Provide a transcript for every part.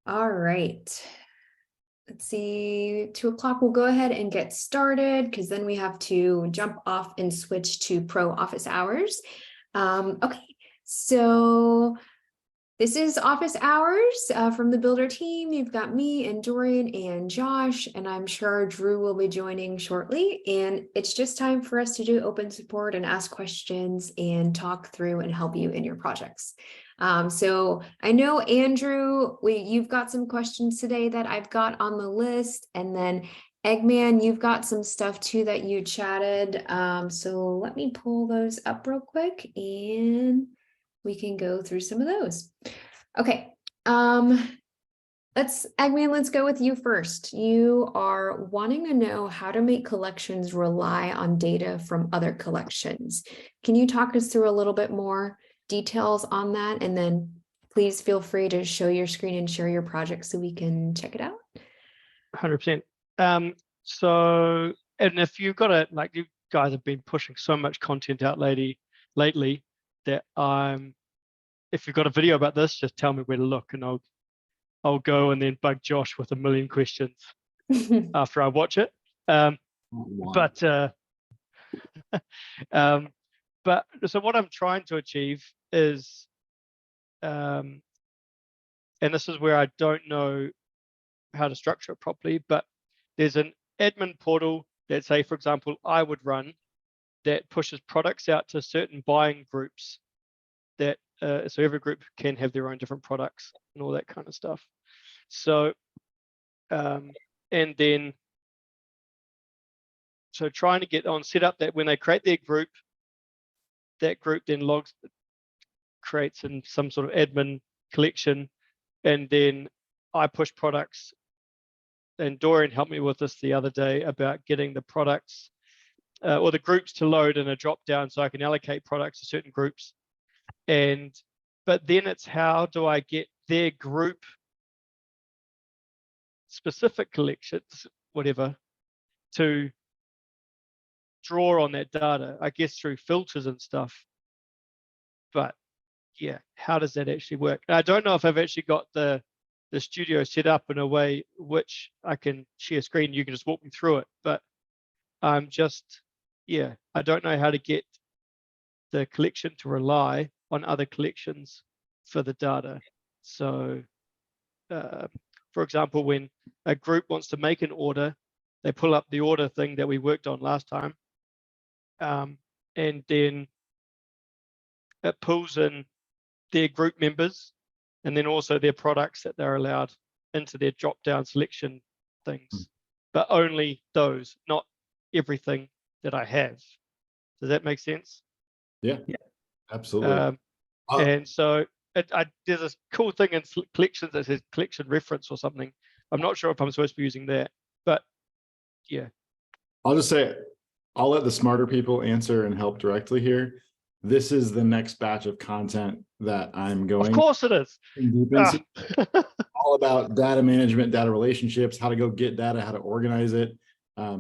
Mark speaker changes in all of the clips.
Speaker 1: All right. Let's see, 2 o'clock, we'll go ahead and get started because then we have to jump off and switch to pro office hours. Okay, so this is office hours from the Builder team. You've got me and Dorian and Josh, and I'm sure Drew will be joining shortly. And it's just time for us to do open support and ask questions and talk through and help you in your projects. So I know, Andrew, you've got some questions today that I've got on the list, and then Eggman, you've got some stuff too that you chatted. So let me pull those up real quick and we can go through some of those. Okay. Eggman, let's go with you first. You are wanting to know how to make collections rely on data from other collections. Can you talk us through a little bit more details on that? And then please feel free to show your screen and share your project so we can check it out.
Speaker 2: 100%. So, and if you've got like you guys have been pushing so much content out lately that if you've got a video about this, just tell me where to look and I'll go and then bug Josh with a million questions after I watch it. But so what I'm trying to achieve is, and this is where I don't know how to structure it properly, but there's an admin portal that, say, for example, I would run that pushes products out to certain buying groups that so every group can have their own different products and all that kind of stuff. So and then so trying to get on set up that when they create their group, that group then creates in some sort of admin collection, and then I push products. And Dorian helped me with this the other day about getting the products or the groups to load in a drop down so I can allocate products to certain groups. But then it's how do I get their group specific collections, whatever, to draw on that data, I guess through filters and stuff. But yeah, how does that actually work? And I don't know if I've actually got the studio set up in a way which I can share screen. You can just walk me through it, but I'm just, yeah, I don't know how to get the collection to rely on other collections for the data. So for example, when a group wants to make an order, they pull up the order thing that we worked on last time, and then it pulls in their group members and then also their products that they're allowed into their drop-down selection things, but only those, not everything that I have. Does that make sense?
Speaker 3: Yeah, absolutely.
Speaker 2: And so there's a cool thing in collections that says collection reference or something. I'm not sure if I'm supposed to be using that, but yeah.
Speaker 3: I'll just say, I'll let the smarter people answer and help directly here. This is the next batch of content that I'm going.
Speaker 2: Of course it is.
Speaker 3: All about data management, data relationships, how to go get data, how to organize it,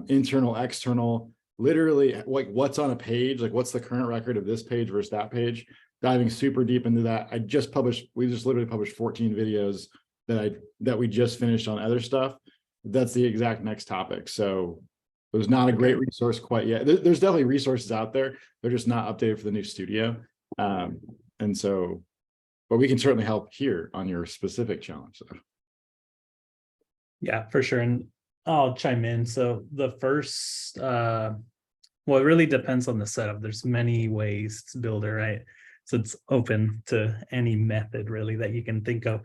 Speaker 3: internal, external, literally like what's on a page, like what's the current record of this page versus that page, diving super deep into that. We just literally published 14 videos that we just finished on other stuff. That's the exact next topic. So it was not a great resource quite yet. There's definitely resources out there. They're just not updated for the new studio. And so, but we can certainly help here on your specific challenge. So.
Speaker 4: Yeah, for sure. And I'll chime in. So the first, well, it really depends on the setup. There's many ways to build it, right? So it's open to any method really that you can think of.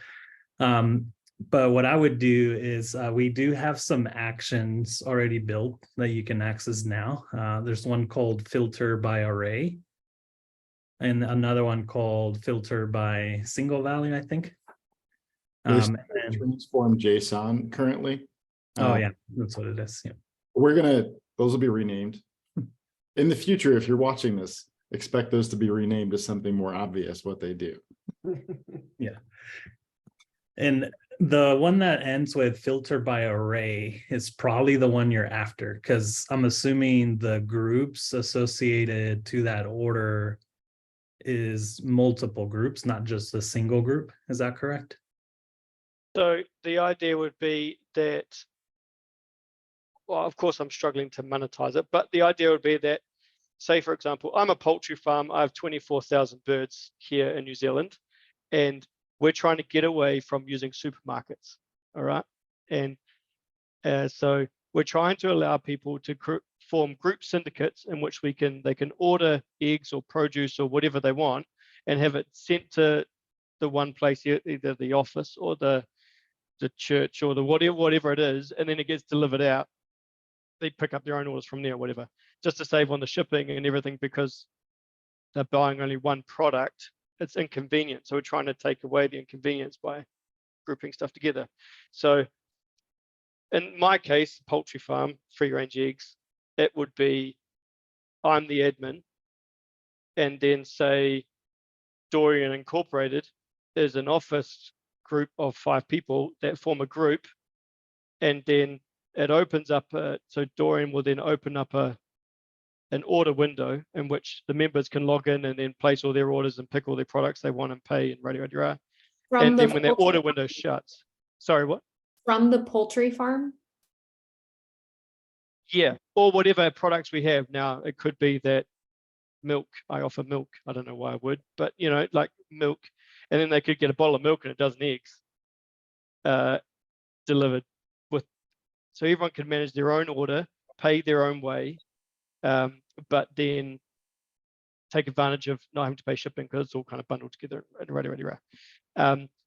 Speaker 4: But what I would do is we do have some actions already built that you can access now. There's one called filter by array and another one called filter by single value, I think.
Speaker 3: And transform JSON currently.
Speaker 4: Oh yeah, that's what it is. Yeah.
Speaker 3: Those will be renamed. In the future, if you're watching this, expect those to be renamed to something more obvious what they do.
Speaker 4: Yeah. And the one that ends with filter by array is probably the one you're after, because I'm assuming the groups associated to that order is multiple groups, not just a single group. Is that correct?
Speaker 2: So the idea would be that, well, of course, I'm struggling to monetize it, but the idea would be that, say, for example, I'm a poultry farm. I have 24,000 birds here in New Zealand, and we're trying to get away from using supermarkets. All right. And so we're trying to allow people to form group syndicates in which they can order eggs or produce or whatever they want and have it sent to the one place, either the office or the church or the whatever it is, and then it gets delivered out. They pick up their own orders from there, whatever, just to save on the shipping and everything, because they're buying only one product. It's inconvenient. So we're trying to take away the inconvenience by grouping stuff together. So in my case, poultry farm, free range eggs, it would be, I'm the admin, and then say Dorian Incorporated is an office group of 5 people that form a group, and then it opens up so Dorian will then open up an order window in which the members can log in and then place all their orders and pick all their products they want and pay and rah. And then when their order window shuts, sorry, what?
Speaker 1: From the poultry farm?
Speaker 2: Yeah, or whatever products we have now. It could be that milk, I offer milk. I don't know why I would, but like milk, and then they could get a bottle of milk and a dozen eggs delivered with, so everyone can manage their own order, pay their own way, but then take advantage of not having to pay shipping because it's all kind of bundled together.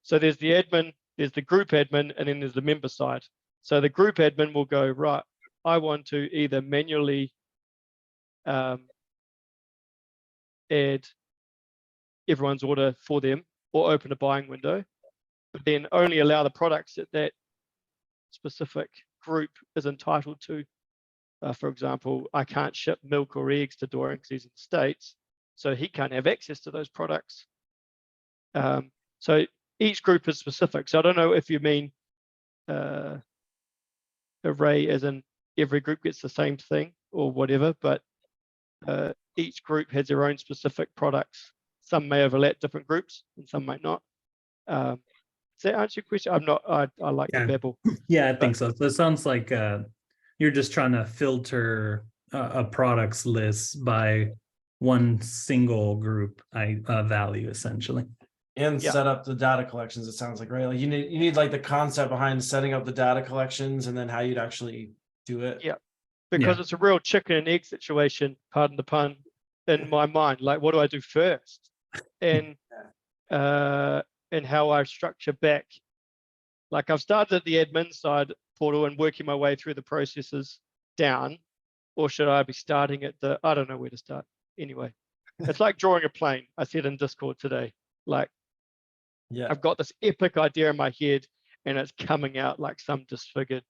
Speaker 2: So there's the admin, there's the group admin, and then there's the member side. So the group admin will go, right, I want to either manually add everyone's order for them or open a buying window, but then only allow the products that that specific group is entitled to. For example, I can't ship milk or eggs to Dorian because he's in the States, so he can't have access to those products. So each group is specific. So I don't know if you mean array as in every group gets the same thing or whatever, but each group has their own specific products. Some may overlap different groups and some might not. Does that answer your question? I like to babble.
Speaker 4: Yeah, I think so. So it sounds like you're just trying to filter a products list by one single group value, essentially.
Speaker 5: And set up the data collections, it sounds like, right? Like you need like the concept behind setting up the data collections and then how you'd actually do it.
Speaker 2: Yeah, because it's a real chicken and egg situation, pardon the pun, in my mind. Like, what do I do first? And how I structure back. Like, I've started at the admin side portal and working my way through the processes down, or should I be starting at I don't know where to start. Anyway, it's like drawing a plane. I said in Discord today, like, I've got this epic idea in my head and it's coming out like some disfigured,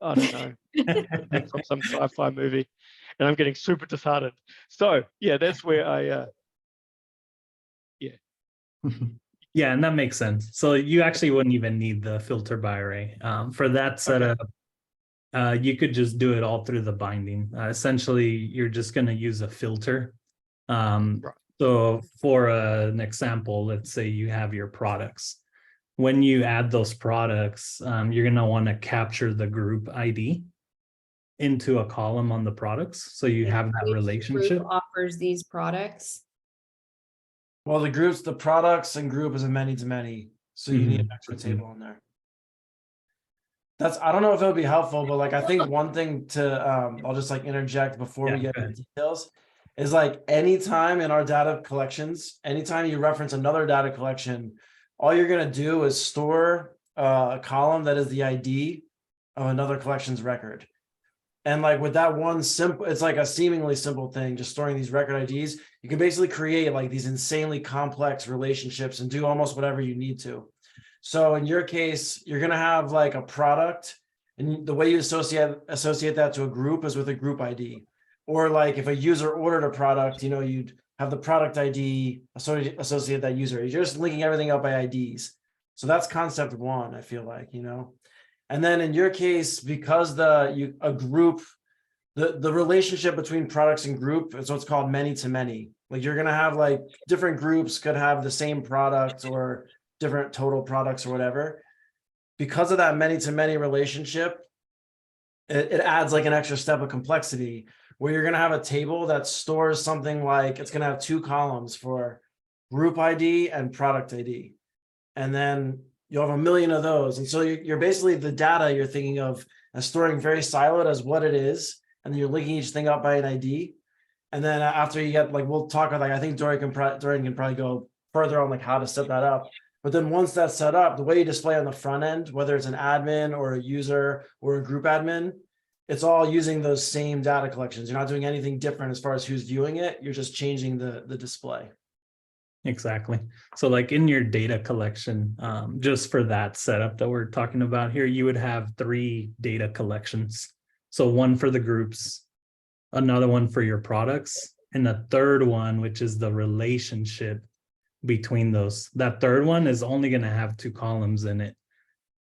Speaker 2: I don't know, from some sci-fi movie, and I'm getting super disheartened. So yeah, that's where I
Speaker 4: Yeah, and that makes sense. So you actually wouldn't even need the filter by array for that setup. You could just do it all through the binding. Essentially, you're just going to use a filter. So for an example, let's say you have your products. When you add those products, you're going to want to capture the group ID into a column on the products. So you have that relationship.
Speaker 1: Group offers these products.
Speaker 5: Well, the products and group is a many to many. So you need an extra table in there. I don't know if it would be helpful, but like, I think one thing to, I'll just like interject before we get into details, is like anytime in our data collections, anytime you reference another data collection, all you're going to do is store a column that is the ID of another collection's record. And like with that one simple, it's like a seemingly simple thing, just storing these record IDs, you can basically create like these insanely complex relationships and do almost whatever you need to. So in your case, you're going to have like a product, and the way you associate that to a group is with a group ID. Or like if a user ordered a product, you'd have the product ID associate that user. You're just linking everything up by IDs. So that's concept one, I feel like, And then in your case, because the relationship between products and group is what's called many to many. Like you're going to have like different groups could have the same product or different total products or whatever. because of that many-to-many relationship, it adds like an extra step of complexity where you're going to have a table that stores something like it's going to have 2 columns for group ID and product ID. And then you'll have a million of those. And so you're basically the data you're thinking of as storing very siloed as what it is. And then you're linking each thing up by an ID. And then after you get like, we'll talk about like, I think Dorian can probably go further on like how to set that up. But then once that's set up, the way you display on the front end, whether it's an admin or a user or a group admin, it's all using those same data collections. You're not doing anything different as far as who's viewing it. You're just changing the display.
Speaker 4: Exactly. So like in your data collection, just for that setup that we're talking about here, you would have 3 data collections. So one for the groups, another one for your products, and a third one, which is the relationship between those. That third one is only going to have 2 columns in it,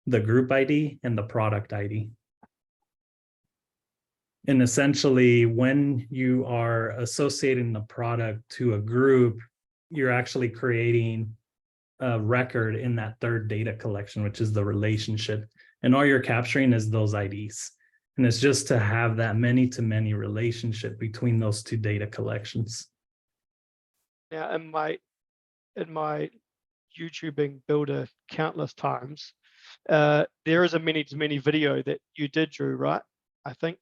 Speaker 4: the group ID and the product ID. And essentially, when you are associating the product to a group, you're actually creating a record in that third data collection, which is the relationship. And all you're capturing is those IDs. And it's just to have that many-to-many relationship between those 2 data collections.
Speaker 2: Now, in my YouTubing builder countless times, there is a many-to-many video that you did, Drew, right? I think.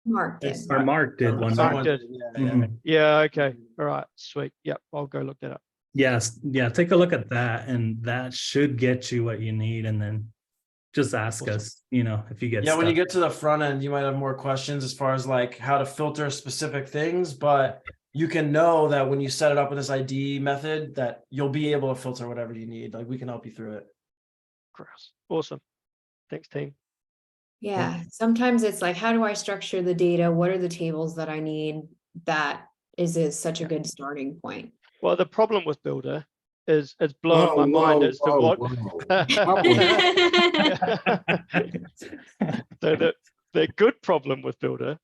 Speaker 1: Mark did.
Speaker 4: Or Mark did one.
Speaker 2: Mark did.
Speaker 4: Mhm.
Speaker 2: Yeah, okay. All right, sweet. Yep, I'll go look that up.
Speaker 4: Yes, yeah, take a look at that, and that should get you what you need. And then just ask us, if you get
Speaker 5: Yeah, when you
Speaker 4: stuck.
Speaker 5: get to the front end, you might have more questions as far as like how to filter specific things, but you can know that when you set it up with this ID method that you'll be able to filter whatever you need. Like we can help you through it.
Speaker 2: Gross. Awesome. Thanks, team.
Speaker 1: Yeah, sometimes it's like, how do I structure the data? What are the tables that I need? That is such a good starting point.
Speaker 2: Well, the problem with Builder is it's blown my mind as to what. So the good problem with Builder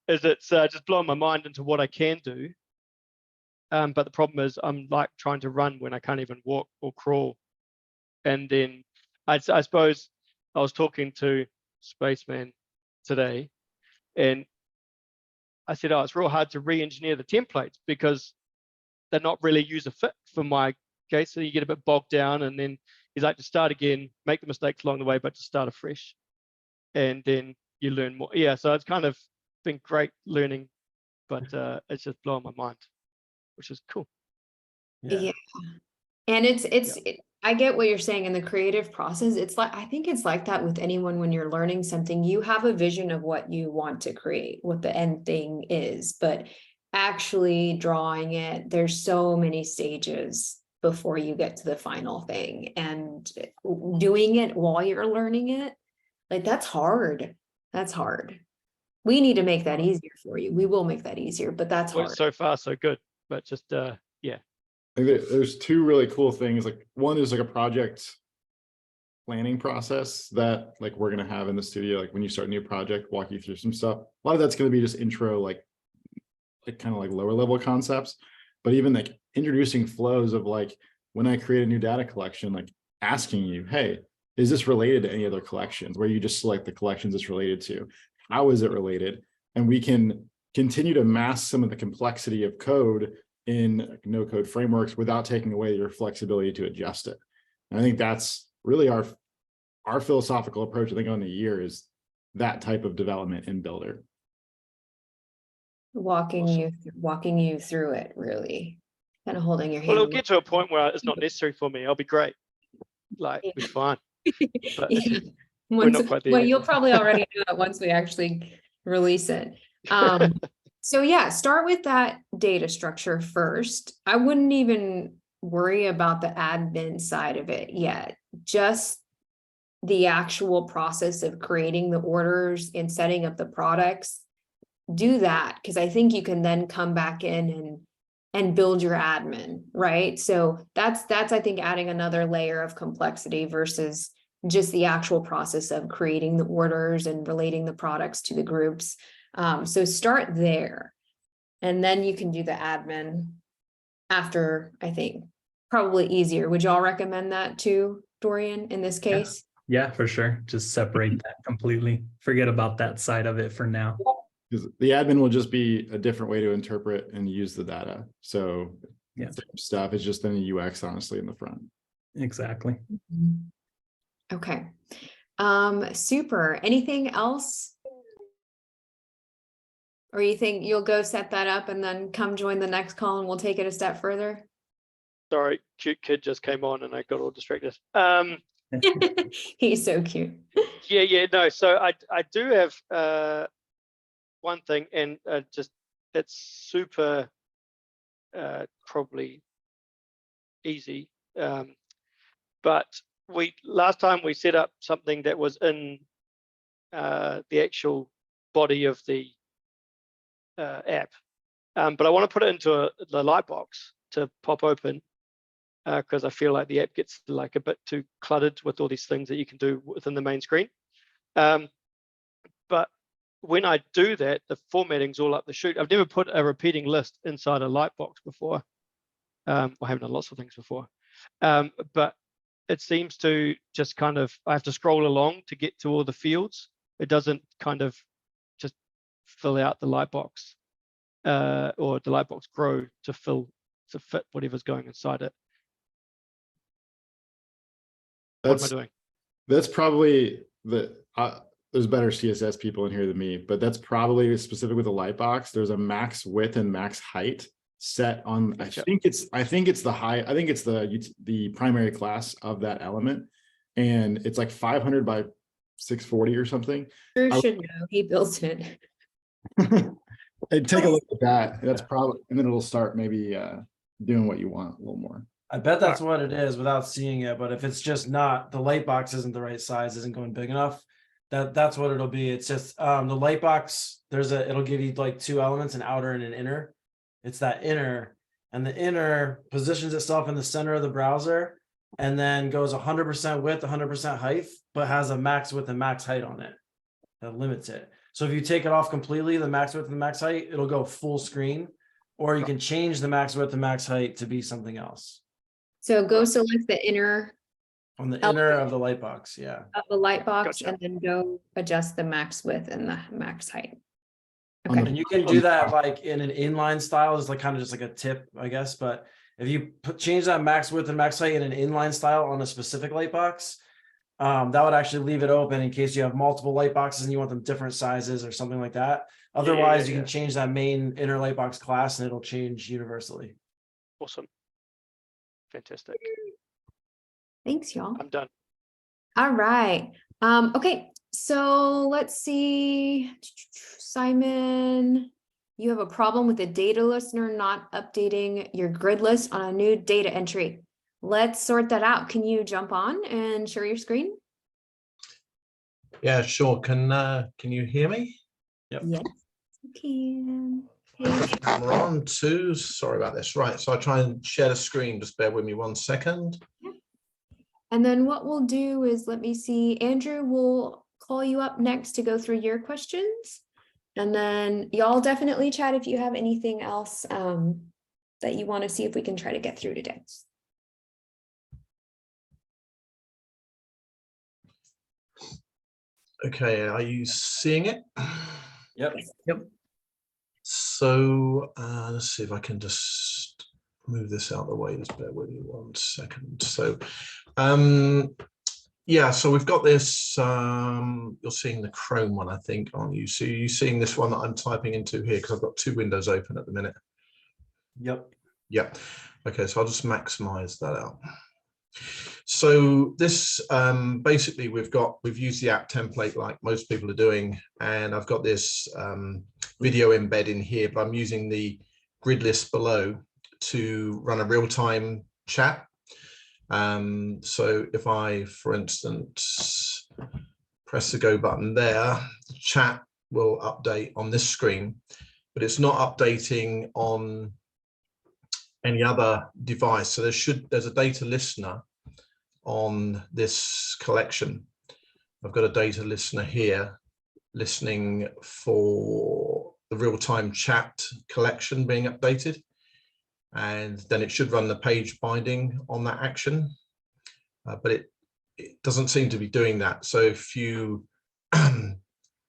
Speaker 2: is it's just blown my mind into what I can do. But the problem is I'm like trying to run when I can't even walk or crawl. And then I suppose I was talking to Spaceman today, and I said, oh, it's real hard to re-engineer the templates because they're not really user fit for my case. So you get a bit bogged down, and then he's like, to start again, make the mistakes along the way, but to start afresh. And then you learn more. Yeah, so it's kind of been great learning, but it's just blowing my mind, which is cool.
Speaker 1: Yeah. And I get what you're saying in the creative process. It's like, I think it's like that with anyone when you're learning something, you have a vision of what you want to create, what the end thing is, but actually drawing it, there's so many stages before you get to the final thing, and doing it while you're learning it, like that's hard. That's hard. We need to make that easier for you. We will make that easier, but that's hard.
Speaker 2: So far, so good, but just, yeah.
Speaker 3: I think there's 2 really cool things. Like one is like a project planning process that like we're going to have in the studio. Like when you start a new project, walk you through some stuff. A lot of that's going to be just intro, like kind of like lower level concepts, but even like introducing flows of like when I create a new data collection, like asking you, hey, is this related to any other collections, where you just select the collections it's related to? How is it related? And we can continue to mask some of the complexity of code in no code frameworks without taking away your flexibility to adjust it. And I think that's really our philosophical approach, I think, on the year is that type of development in Builder.
Speaker 1: Walking you through it, really kind of holding your hand.
Speaker 2: Well, it'll get to a point where it's not necessary for me. I'll be great. Like, it'll be fine. But we're not quite there
Speaker 1: well,
Speaker 2: yet.
Speaker 1: you'll probably already know that once we actually release it. So yeah, start with that data structure first. I wouldn't even worry about the admin side of it yet. Just the actual process of creating the orders and setting up the products. Do that, because I think you can then come back in and build your admin, right? So that's I think adding another layer of complexity versus just the actual process of creating the orders and relating the products to the groups. So start there, and then you can do the admin after. I think probably easier. Would y'all recommend that too, Dorian, in this case?
Speaker 4: Yeah, for sure. Just separate that completely. Forget about that side of it for now.
Speaker 3: Because the admin will just be a different way to interpret and use the data. So
Speaker 4: Yeah.
Speaker 3: same stuff. It's just in the UX, honestly, in the front.
Speaker 4: Exactly.
Speaker 1: Okay. Super. Anything else? Or you think you'll go set that up and then come join the next call and we'll take it a step further?
Speaker 2: Sorry, cute kid just came on and I got all distracted.
Speaker 1: He's so cute.
Speaker 2: Yeah, no. So I do have one thing, and just it's super probably easy. But last time we set up something that was in the actual body of the app, but I want to put it into the lightbox to pop open. Because I feel like the app gets like a bit too cluttered with all these things that you can do within the main screen. But when I do that, the formatting's all up the chute. I've never put a repeating list inside a lightbox before. I haven't done lots of things before. But it seems to just kind of, I have to scroll along to get to all the fields. It doesn't kind of just fill out the lightbox or the lightbox grow to fit whatever's going inside it. What am I doing?
Speaker 3: That's probably there's better CSS people in here than me, but that's probably specific with the lightbox. There's a max width and max height set on.
Speaker 2: Gotcha.
Speaker 3: I think it's the primary class of that element, and it's like 500 by 640 or something.
Speaker 1: Drew should know. He built it.
Speaker 3: And take a look at that. That's probably, and then it'll start maybe doing what you want a little more.
Speaker 5: I bet that's what it is without seeing it. But if it's just not, the light box isn't the right size, isn't going big enough, that's what it'll be. It's just the light box, it'll give you like two elements, an outer and an inner. It's that inner, and the inner positions itself in the center of the browser and then goes 100% width, 100% height, but has a max width and max height on it that limits it. So if you take it off completely, the max width and max height, it'll go full screen, or you can change the max width and max height to be something else.
Speaker 1: So go select the inner
Speaker 5: On the inner of the light box, yeah.
Speaker 1: of the light box
Speaker 2: Gotcha.
Speaker 1: and then go adjust the max width and the max height.
Speaker 3: On the-
Speaker 1: Okay.
Speaker 5: And you can do that like in an inline style, is like kind of just like a tip, I guess. But if you change that max width and max height in an inline style on a specific light box, that would actually leave it open in case you have multiple light boxes and you want them different sizes or something like that. Otherwise, you can change that main inner light box class and it'll change universally.
Speaker 2: Awesome. Fantastic.
Speaker 1: Thanks, y'all.
Speaker 2: I'm done.
Speaker 1: All right. Okay, so let's see. Simon, you have a problem with the data listener not updating your grid list on a new data entry. Let's sort that out. Can you jump on and share your screen?
Speaker 6: Yeah, sure. Can you hear me?
Speaker 5: Yep.
Speaker 1: Yes, you can. Okay.
Speaker 6: Camera on too. Sorry about this. Right, so I try and share the screen. Just bear with me 1 second.
Speaker 1: And then what we'll do is, let me see, Andrew will call you up next to go through your questions. And then y'all definitely chat if you have anything else that you want to see if we can try to get through today.
Speaker 6: Okay, are you seeing it?
Speaker 5: Yep.
Speaker 6: So let's see if I can just move this out of the way. Just bear with me 1 second. So yeah, so we've got this, you're seeing the Chrome one, I think, aren't you? So you're seeing this one that I'm typing into here because I've got 2 windows open at the minute.
Speaker 5: Yep.
Speaker 6: Yeah. Okay, so I'll just maximize that out. So this basically we've used the app template like most people are doing, and I've got this video embed in here, but I'm using the grid list below to run a real-time chat. So if I, for instance, press the go button there, the chat will update on this screen, but it's not updating on any other device. So there's a data listener on this collection. I've got a data listener here listening for the real-time chat collection being updated, and then it should run the page binding on that action, but it doesn't seem to be doing that. So if you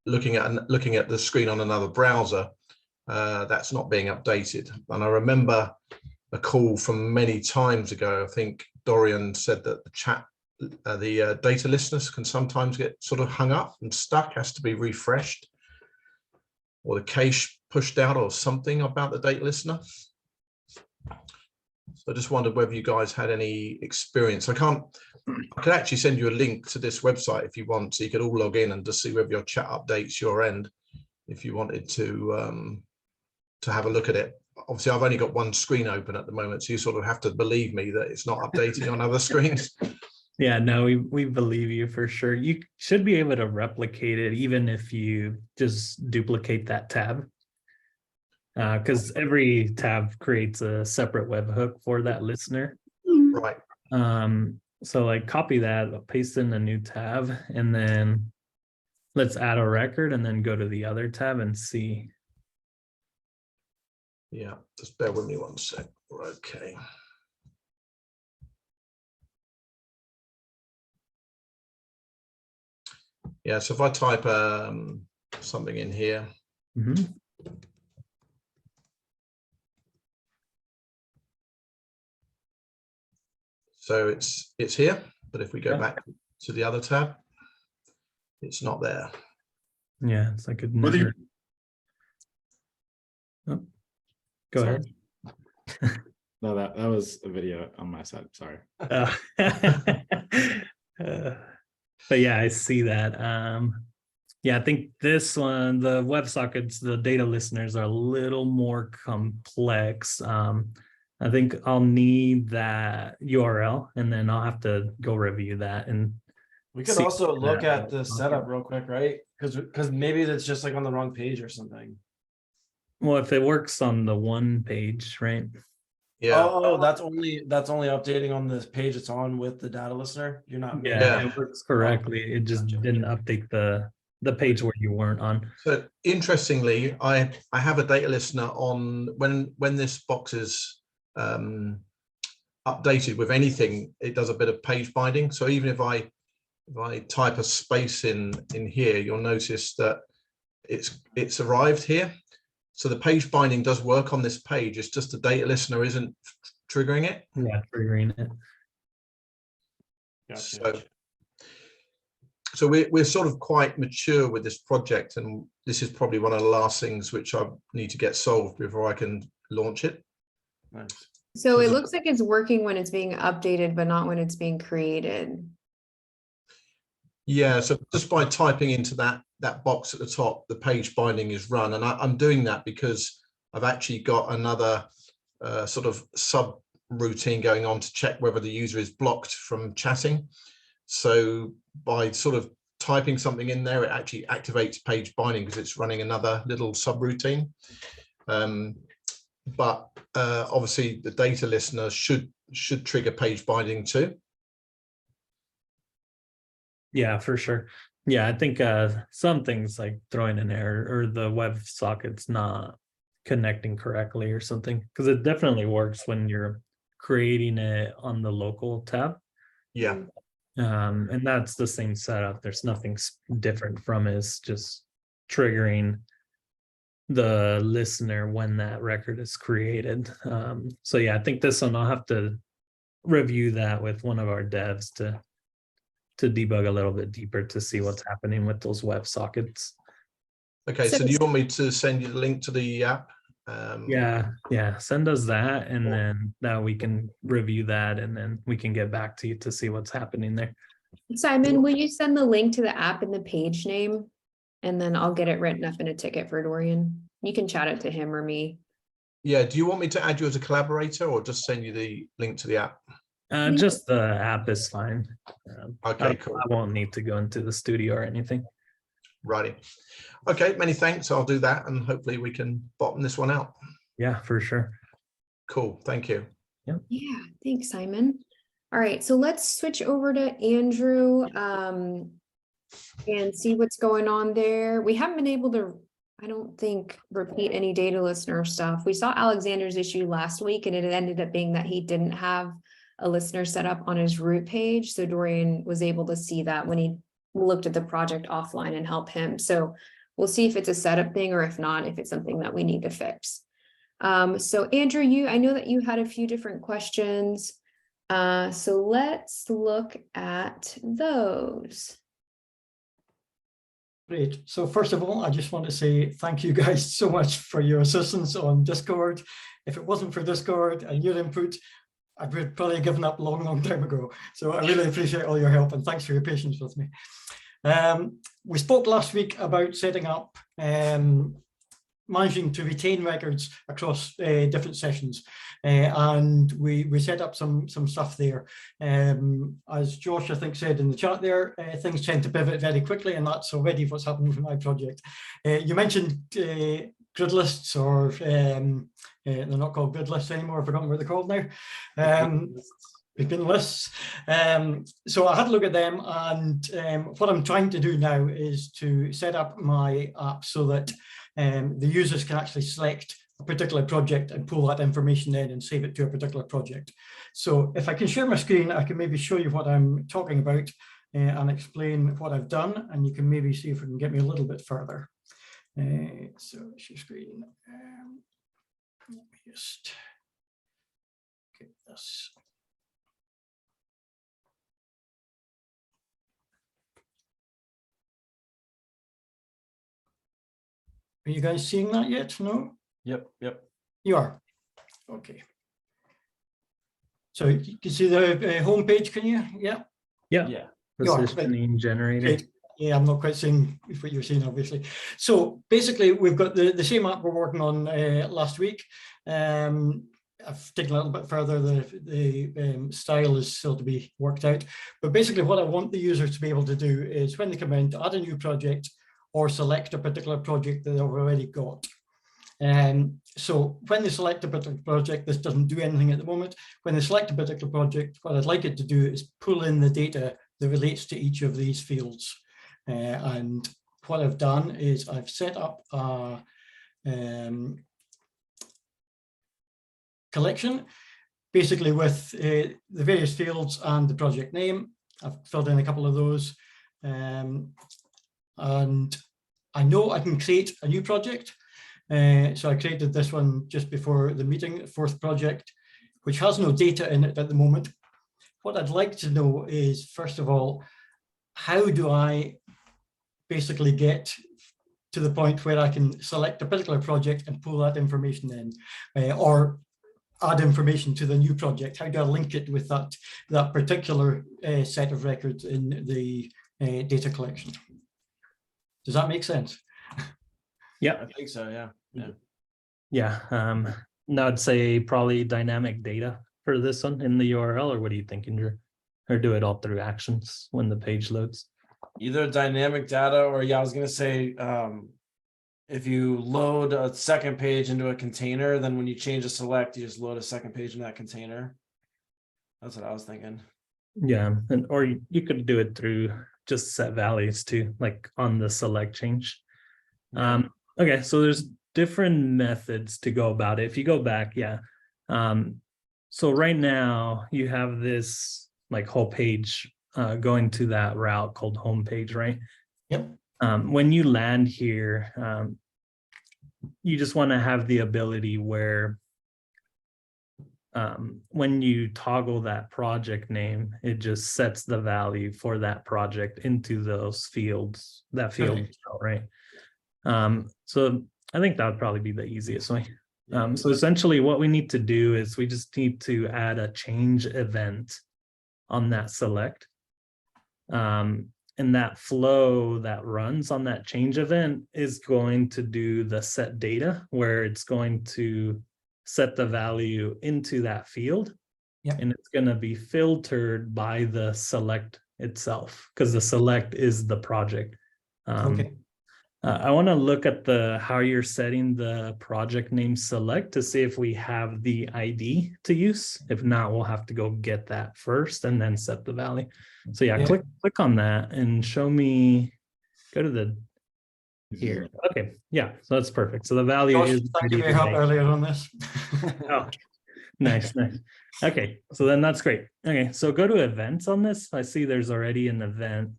Speaker 6: looking at the screen on another browser, that's not being updated. And I remember a call from many times ago. I think Dorian said that the data listeners can sometimes get sort of hung up and stuck, has to be refreshed, or the cache pushed out, or something about the data listener. So I just wondered whether you guys had any experience. I could actually send you a link to this website if you want, so you could all log in and just see whether your chat updates your end, if you wanted to have a look at it. Obviously, I've only got one screen open at the moment, so you sort of have to believe me that it's not updating on other screens.
Speaker 4: Yeah, no, we believe you for sure. You should be able to replicate it even if you just duplicate that tab. Because every tab creates a separate webhook for that listener.
Speaker 6: Right.
Speaker 4: So like copy that, paste in a new tab, and then let's add a record and then go to the other tab and see.
Speaker 6: Yeah, just bear with me one sec. Okay. Yeah, so if I type something in here.
Speaker 4: Mhm.
Speaker 6: So it's here, but if we go
Speaker 4: Yeah.
Speaker 6: back to the other tab, it's not there.
Speaker 4: Yeah, it's like a
Speaker 3: Whether you-
Speaker 4: never. Oh, go
Speaker 3: Sorry.
Speaker 4: ahead.
Speaker 3: No, that was a video on my side. Sorry.
Speaker 4: Uh, but yeah, I see that. Yeah, I think this one, the WebSockets, the data listeners are a little more complex. I think I'll need that URL and then I'll have to go review that. And
Speaker 5: We could
Speaker 4: see
Speaker 5: also look
Speaker 4: that.
Speaker 5: at the setup real quick, right? Because maybe that's just like on the wrong page or something.
Speaker 4: Well, if it works on the one page, right?
Speaker 6: Yeah.
Speaker 5: Oh, that's only updating on this page it's on with the data listener. You're not.
Speaker 4: Yeah,
Speaker 6: Yeah.
Speaker 4: it works correctly. It just
Speaker 5: Gotcha.
Speaker 4: didn't update the page where you weren't on.
Speaker 6: So interestingly, I have a data listener on when this box is updated with anything, it does a bit of page binding. So even if I type a space in here, you'll notice that it's arrived here. So the page binding does work on this page. It's just the data listener isn't triggering it.
Speaker 4: Yeah, triggering it.
Speaker 5: Gotcha.
Speaker 6: So we're sort of quite mature with this project, and this is probably one of the last things which I need to get solved before I can launch it.
Speaker 5: Nice.
Speaker 1: So it looks like it's working when it's being updated, but not when it's being created.
Speaker 6: Yeah, so just by typing into that box at the top, the page binding is run, and I'm doing that because I've actually got another sort of sub routine going on to check whether the user is blocked from chatting. So by sort of typing something in there, it actually activates page binding because it's running another little subroutine. But obviously the data listener should trigger page binding too.
Speaker 4: Yeah, for sure. Yeah, I think some things like throwing an error or the WebSocket's not connecting correctly or something, because it definitely works when you're creating it on the local tab.
Speaker 6: Yeah.
Speaker 4: And that's the same setup. There's nothing different from it. It's just triggering the listener when that record is created. So yeah, I think this one I'll have to review that with one of our devs to debug a little bit deeper to see what's happening with those WebSockets.
Speaker 6: Okay, so do you want me to send you the link to the app?
Speaker 4: Yeah, send us that, and then now we can review that, and then we can get back to you to see what's happening there.
Speaker 1: Simon, will you send the link to the app and the page name? And then I'll get it written up in a ticket for Dorian. You can chat it to him or me.
Speaker 6: Yeah, do you want me to add you as a collaborator or just send you the link to the app?
Speaker 4: Just the app is fine.
Speaker 6: Okay, cool.
Speaker 4: I won't need to go into the studio or anything.
Speaker 6: Righty. Okay, many thanks. I'll do that and hopefully we can bottom this one out.
Speaker 4: Yeah, for sure.
Speaker 6: Cool, thank you.
Speaker 1: Yeah, thanks, Simon. All right, so let's switch over to Andrew and see what's going on there. We haven't been able to, I don't think, repeat any data listener stuff. We saw Alexander's issue last week and it ended up being that he didn't have a listener set up on his root page. So Dorian was able to see that when he looked at the project offline and help him. So we'll see if it's a setup thing, or if not, if it's something that we need to fix. So Andrew, I know that you had a few different questions. So let's look at those.
Speaker 7: Great. So first of all, I just want to say thank you guys so much for your assistance on Discord. If it wasn't for Discord and your input, I would probably have given up a long time ago. So I really appreciate all your help, and thanks for your patience with me. We spoke last week about setting up managing to retain records across different sessions, and we set up some stuff there. As Josh, I think, said in the chat there, things tend to pivot very quickly, and that's already what's happening with my project. You mentioned grid lists, or they're not called grid lists anymore. I've forgotten what they're called now. Begin lists. So I had a look at them, and what I'm trying to do now is to set up my app so that the users can actually select a particular project and pull that information in and save it to a particular project. So if I can share my screen, I can maybe show you what I'm talking about and explain what I've done, and you can maybe see if we can get me a little bit further. So share screen. Let me just get this. Are you guys seeing that yet? No?
Speaker 5: Yep.
Speaker 7: You are? Okay. So you can see the homepage, can you? Yeah.
Speaker 4: Yeah.
Speaker 5: Yeah.
Speaker 7: You are,
Speaker 4: Positioning generator.
Speaker 7: Great. Yeah, I'm not quite seeing what you're seeing, obviously. So basically, we've got the same app we're working on last week. I've taken a little bit further. The style is still to be worked out. But basically, what I want the users to be able to do is, when they come in, to add a new project or select a particular project that they've already got. So when they select a particular project, this doesn't do anything at the moment. When they select a particular project, what I'd like it to do is pull in the data that relates to each of these fields. And what I've done is I've set up a collection, basically with the various fields and the project name. I've filled in a couple of those. And I know I can create a new project. So I created this one just before the meeting, the fourth project, which has no data in it at the moment. What I'd like to know is, first of all, how do I basically get to the point where I can select a particular project and pull that information in, or add information to the new project? How do I link it with that particular set of records in the data collection? Does that make sense?
Speaker 4: Yeah.
Speaker 5: I think so. Yeah.
Speaker 4: Yeah. Now I'd say probably dynamic data for this one in the URL, or what do you think, Andrew? Or do it all through actions when the page loads?
Speaker 5: Either dynamic data, or I was gonna say, if you load a second page into a container, then when you change a select, you just load a second page in that container. That's what I was thinking.
Speaker 4: Yeah, and or you could do it through just set values too, like on the select change.
Speaker 5: Yeah.
Speaker 4: Okay, so there's different methods to go about it. If you go back, yeah. So right now you have this like whole page going to that route called homepage, right?
Speaker 7: Yep.
Speaker 4: When you land here, you just want to have the ability where when you toggle that project name, it just sets the value for that project into those fields, that field, right? So I think that would probably be the easiest way. So essentially what we need to do is we just need to add a change event on that select. And that flow that runs on that change event is going to do the set data, where it's going to set the value into that field. Yep. And it's going to be filtered by the select itself, because the select is the project. Okay. I want to look at how you're setting the project name select to see if we have the ID to use. If not, we'll have to go get that first and then set the value. So yeah, click on that and show me, go to the here. Okay, yeah, so that's perfect. So the value is.
Speaker 7: Thank you for your help earlier on this.
Speaker 4: Oh, Nice, nice. Okay, so then that's great. Okay, so go to events on this. I see there's already an event.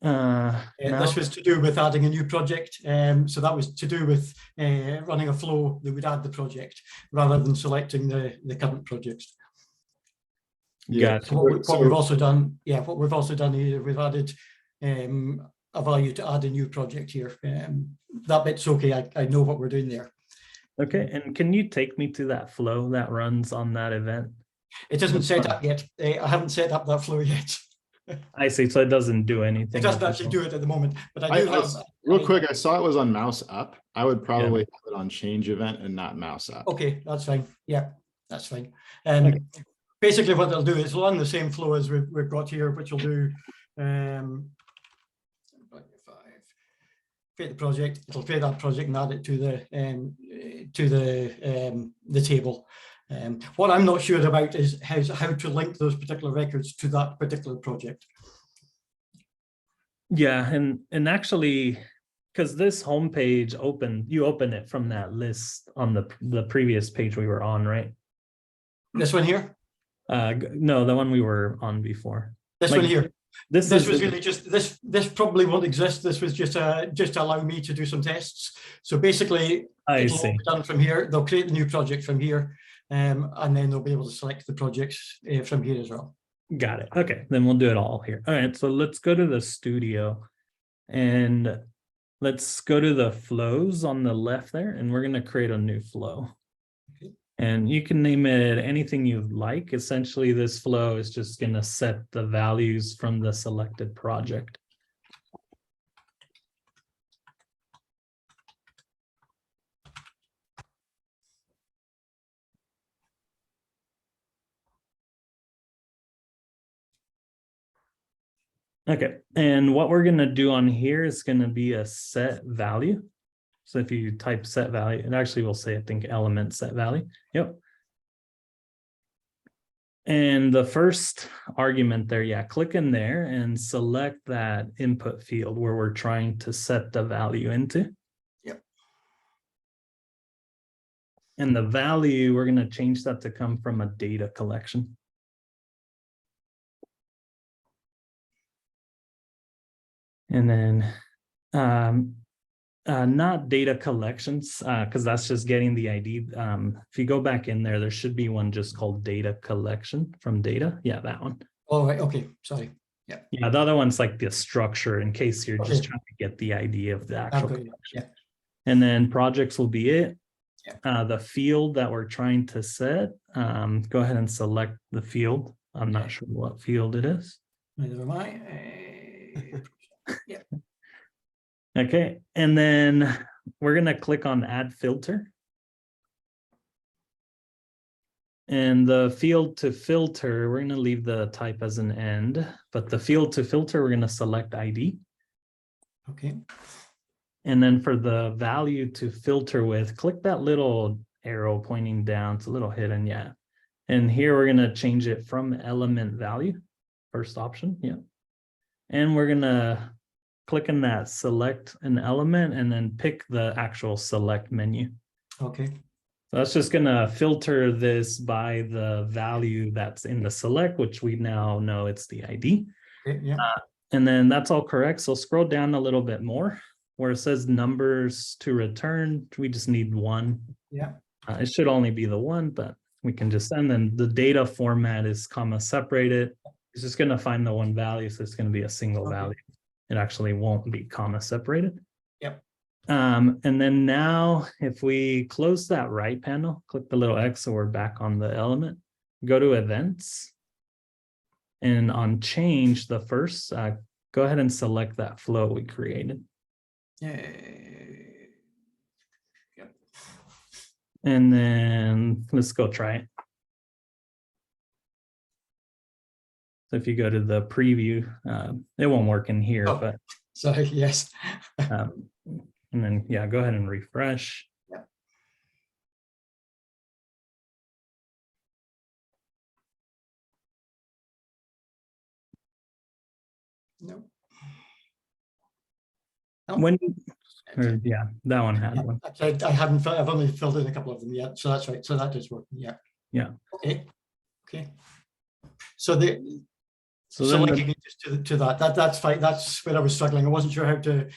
Speaker 4: Now,
Speaker 7: This was to do with adding a new project. So that was to do with running a flow that would add the project rather than selecting the current projects.
Speaker 4: gotcha.
Speaker 7: So what we've also done, what we've also done here, we've added a value to add a new project here. That bit's okay. I know what we're doing there.
Speaker 4: Okay, and can you take me to that flow that runs on that event?
Speaker 7: It isn't set up yet. I haven't set up that flow yet.
Speaker 4: I see, so it doesn't do anything.
Speaker 7: It doesn't
Speaker 4: with
Speaker 7: actually
Speaker 4: this
Speaker 7: do it at the moment, but I do have.
Speaker 3: Real quick, I saw it was on mouse up. I would probably
Speaker 4: Yeah.
Speaker 3: have it on change event and not mouse up.
Speaker 7: Okay, that's fine. Yeah, that's fine. And basically what they'll do is run the same flow as we've got here, which will do create the project. It'll create that project and add it to the table. What I'm not sure about is how to link those particular records to that particular project.
Speaker 4: Yeah, and actually, because this homepage you open it from that list on the previous page we were on, right?
Speaker 7: This one here?
Speaker 4: No, the one we were on before.
Speaker 7: This
Speaker 4: Like,
Speaker 7: one here.
Speaker 4: This
Speaker 7: was
Speaker 4: is
Speaker 7: really just this probably won't exist. This was just to allow me to do some tests. So basically, it'll all be done from here. They'll create the new project from here, and then they'll be able to select the projects from here as well.
Speaker 4: Got it. Okay, then we'll do it all here. All right, so let's go to the studio and let's go to the flows on the left there, and we're going to create a new flow.
Speaker 7: Okay.
Speaker 4: And you can name it anything you like. Essentially, this flow is just going to set the values from the selected project. Okay, and what we're going to do on here is going to be a set value. So if you type set value, it actually will say, I think, element set value. Yep. And the first argument there, click in there and select that input field where we're trying to set the value into.
Speaker 7: Yep.
Speaker 4: And the value, we're going to change that to come from a data collection. And then not data collections, because that's just getting the ID. If you go back in there, there should be one just called data collection from data. Yeah, that one.
Speaker 7: Oh, right. Okay. Sorry. Yeah.
Speaker 4: Yeah, the other one's like the structure in case you're just trying to get the idea of the actual collection.
Speaker 7: Yeah.
Speaker 4: And then projects will be it.
Speaker 7: Yeah.
Speaker 4: The field that we're trying to set, go ahead and select the field. I'm not sure what field it is.
Speaker 7: Neither am I. Yeah.
Speaker 4: Okay, and then we're going to click on add filter. And the field to filter, we're going to leave the type as an end, but the field to filter, we're going to select ID.
Speaker 7: Okay.
Speaker 4: And then for the value to filter with, click that little arrow pointing down. It's a little hidden, yeah. And here we're going to change it from element value, first option, yeah. And we're going to click in that select an element and then pick the actual select menu.
Speaker 7: Okay.
Speaker 4: So that's just going to filter this by the value that's in the select, which we now know it's the ID.
Speaker 7: Okay, yeah.
Speaker 4: And then that's all correct. So scroll down a little bit more where it says numbers to return. We just need one.
Speaker 7: Yeah.
Speaker 4: It should only be the one, but we can just send them. The data format is comma separated. It's just going to find the one value. So it's going to be a single value. It actually won't be comma separated.
Speaker 7: Yep.
Speaker 4: And then now if we close that right panel, click the little X, so we're back on the element, go to events. And on change, the first, go ahead and select that flow we created.
Speaker 7: Yeah.
Speaker 4: And then let's go try it. So if you go to the preview, it won't work in here, but
Speaker 7: sorry, yes.
Speaker 4: And then, go ahead and refresh.
Speaker 7: Yeah. No.
Speaker 4: When, or, yeah, that one had
Speaker 7: Yeah,
Speaker 4: one.
Speaker 7: I haven't, I've only filled in a couple of them yet, so that's right. So that is working. Yeah.
Speaker 4: Yeah.
Speaker 7: Okay. Okay. So the
Speaker 4: So
Speaker 7: so
Speaker 4: then
Speaker 7: linking it just to that's fine. That's where I was struggling. I wasn't sure how to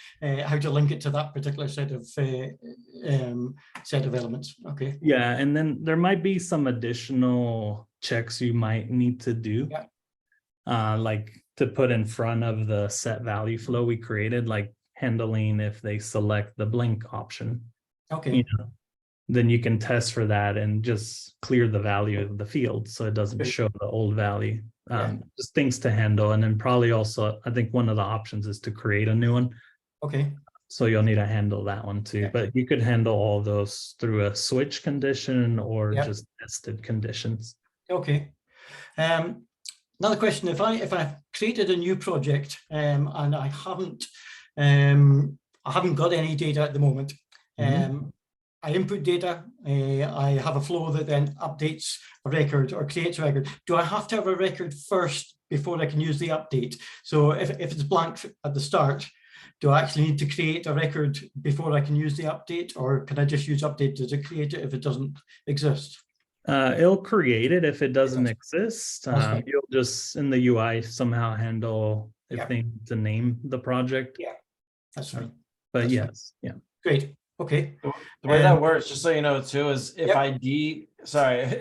Speaker 7: link it to that particular set of elements. Okay.
Speaker 4: yeah, and then there might be some additional checks you might need to do.
Speaker 7: Yeah.
Speaker 4: Like to put in front of the set value flow we created, like handling if they select the blink option.
Speaker 7: Okay.
Speaker 4: You know, then you can test for that and just clear the value of the field so it doesn't
Speaker 7: Great.
Speaker 4: show the old value.
Speaker 7: Yeah.
Speaker 4: Just things to handle. And then probably also, I think one of the options is to create a new one.
Speaker 7: Okay.
Speaker 4: So you'll need to handle that one too.
Speaker 7: Yeah.
Speaker 4: But you could handle all those through a switch condition or
Speaker 7: Yeah.
Speaker 4: just nested conditions.
Speaker 7: Okay. Another question: if I've created a new project and I haven't got any data at the moment, I input data, I have a flow that then updates a record or creates a record. Do I have to have a record first before I can use the update? So if it's blank at the start, do I actually need to create a record before I can use the update, or can I just use update to create it if it doesn't exist?
Speaker 4: It'll create it if it doesn't exist.
Speaker 7: fine.
Speaker 4: You'll just in the UI somehow handle if
Speaker 7: Yeah.
Speaker 4: they need to name the project.
Speaker 7: Yeah, that's fine.
Speaker 4: But
Speaker 7: That's fine.
Speaker 4: yes, yeah.
Speaker 7: Great. Okay.
Speaker 5: The way that works, just so you know too, is if
Speaker 7: Yep.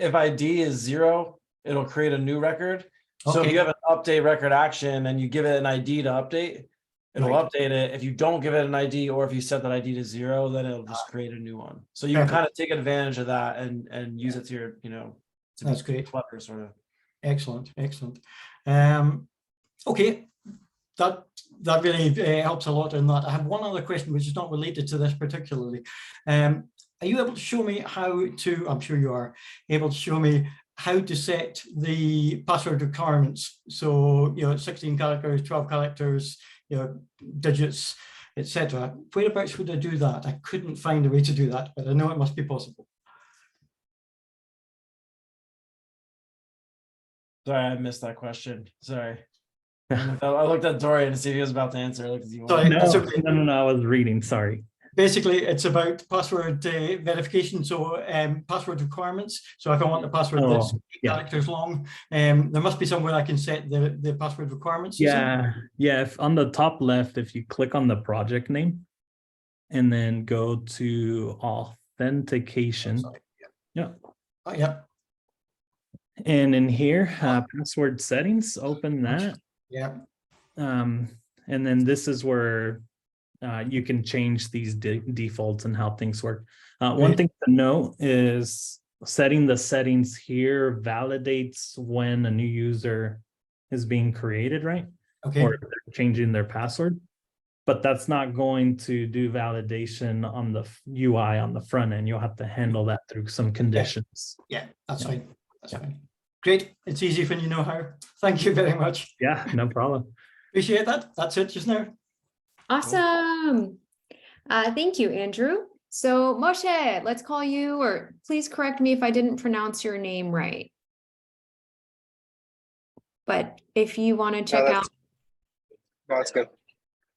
Speaker 5: if ID is 0, it'll create a new record. So if
Speaker 7: Okay.
Speaker 5: you have an update record action and you give it an ID to update, it'll
Speaker 7: Right.
Speaker 5: update it. If you don't give it an ID, or if you set that ID to 0, then it'll just create a new one. So you can
Speaker 7: Perfect.
Speaker 5: kind of take advantage of that and use it to your, to
Speaker 7: That's
Speaker 5: be
Speaker 7: great.
Speaker 5: clever, sort of.
Speaker 7: Excellent. Excellent. Okay. That really helps a lot in that. I have one other question which is not related to this particularly. Are you able to show me how to, I'm sure you are able to show me how to set the password requirements? So, 16 characters, 12 characters, digits, etc. Whereabouts would I do that? I couldn't find a way to do that, but I know it must be possible.
Speaker 5: Sorry, I missed that question. Sorry. I looked at Dorian to see if he was about to answer. I looked at you.
Speaker 7: Sorry.
Speaker 4: No,
Speaker 7: That's okay.
Speaker 4: no, I was reading, sorry.
Speaker 7: Basically, it's about password verification, so password requirements. So if I want the password that's 8 characters long, there must be somewhere I can set the password requirements.
Speaker 4: Yeah, if on the top left, if you click on the project name and then go to authentication. Yeah.
Speaker 7: Oh, yeah.
Speaker 4: And in here, password settings, open that.
Speaker 7: Yeah.
Speaker 4: And then this is where you can change these defaults and how things work. One thing to note is setting the settings here validates when a new user is being created, right?
Speaker 7: Okay.
Speaker 4: Or they're changing their password. But that's not going to do validation on the UI on the front end. You'll have to handle that through some conditions.
Speaker 7: Yeah, that's fine. That's fine. Great. It's easy when you know how. Thank you very much.
Speaker 4: Yeah, no problem.
Speaker 7: Appreciate that. That's it just now.
Speaker 1: Awesome. Thank you, Andrew. So Moshe, let's call you, or please correct me if I didn't pronounce your name right. But if you want to check out.
Speaker 8: No, it's good.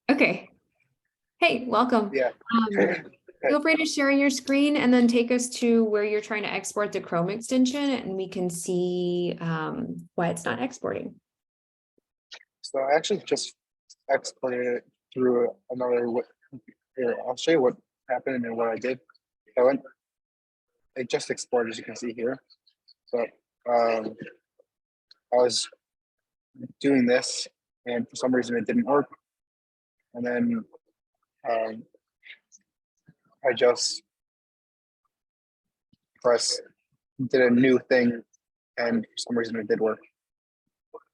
Speaker 1: Okay. Hey, welcome.
Speaker 8: Yeah.
Speaker 1: Feel free to share your screen and then take us to where you're trying to export the Chrome extension, and we can see why it's not exporting.
Speaker 8: So I actually just exported it through another. Here, I'll show you what happened and what I did. It just exported, as you can see here. So I was doing this, and for some reason it didn't work. And then I just did a new thing, and for some reason it did work.